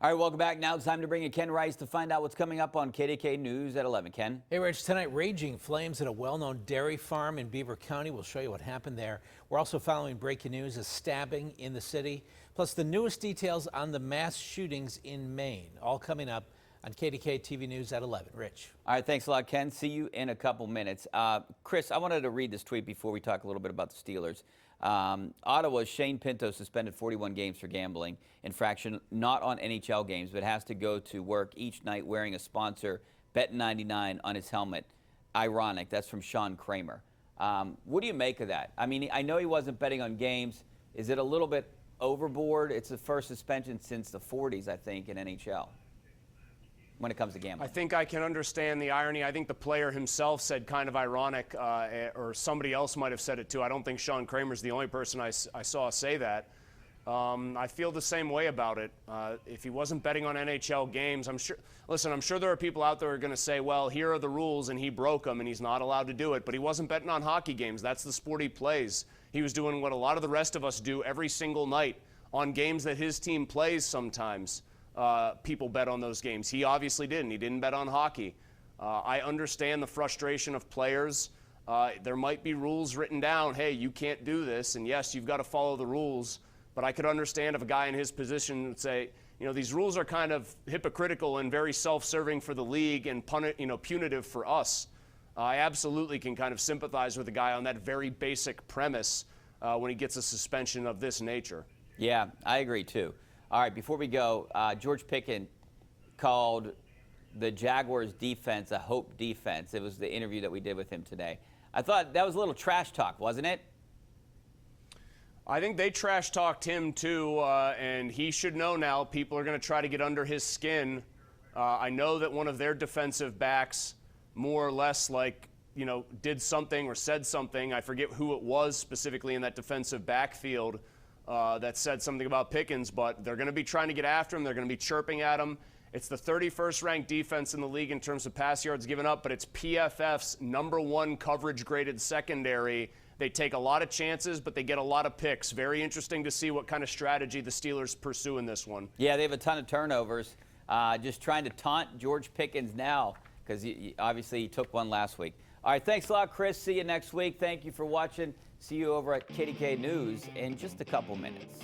All right, welcome back. Now it's time to bring in Ken Rice to find out what's coming up on KDKA News at 11. Ken? Hey, Rich, tonight raging flames at a well-known dairy farm in Beaver County. We'll show you what happened there. We're also following breaking news, a stabbing in the city, plus the newest details on the mass shootings in Maine. All coming up on KDKA TV News at 11. Rich. All right, thanks a lot, Ken. See you in a couple minutes. Chris, I wanted to read this tweet before we talk a little bit about the Steelers. Ottawa's Shane Pinto suspended 41 games for gambling infraction, not on NHL games, but has to go to work each night wearing a sponsor Bet99 on his helmet. Ironic. That's from Sean Kramer. What do you make of that? I mean, I know he wasn't betting on games. Is it a little bit overboard? It's the first suspension since the 40s, I think, in NHL when it comes to gambling. I think I can understand the irony. I think the player himself said kind of ironic, or somebody else might have said it too. I don't think Sean Kramer's the only person I saw say that. I feel the same way about it. If he wasn't betting on NHL games, I'm sure there are people out there who are going to say, well, here are the rules and he broke them and he's not allowed to do it. But he wasn't betting on hockey games. That's the sport he plays. He was doing what a lot of the rest of us do every single night on games that his team plays sometimes. People bet on those games. He obviously didn't. He didn't bet on hockey. I understand the frustration of players. There might be rules written down, hey, you can't do this, and yes, you've got to follow the rules, but I could understand if a guy in his position would say, you know, these rules are kind of hypocritical and very self-serving for the league and punitive for us. I absolutely can kind of sympathize with a guy on that very basic premise when he gets a suspension of this nature. Yeah, I agree too. All right, before we go, George Pickens called the Jaguars' defense a hope defense. It was the interview that we did with him today. I thought that was a little trash talk, wasn't it? I think they trash talked him too, and he should know now people are going to try to get under his skin. I know that one of their defensive backs more or less did something or said something. I forget who it was specifically in that defensive backfield. That said something about Pickens, but they're going to be trying to get after him. They're going to be chirping at him. It's the 31st ranked defense in the league in terms of pass yards given up, but it's PFF's #1 coverage graded secondary. They take a lot of chances, but they get a lot of picks. Very interesting to see what kind of strategy the Steelers pursue in this one. Yeah, they have a ton of turnovers. Just trying to taunt George Pickens now because obviously he took one last week. All right, thanks a lot, Chris. See you next week. Thank you for watching. See you over at KDKA News in just a couple minutes.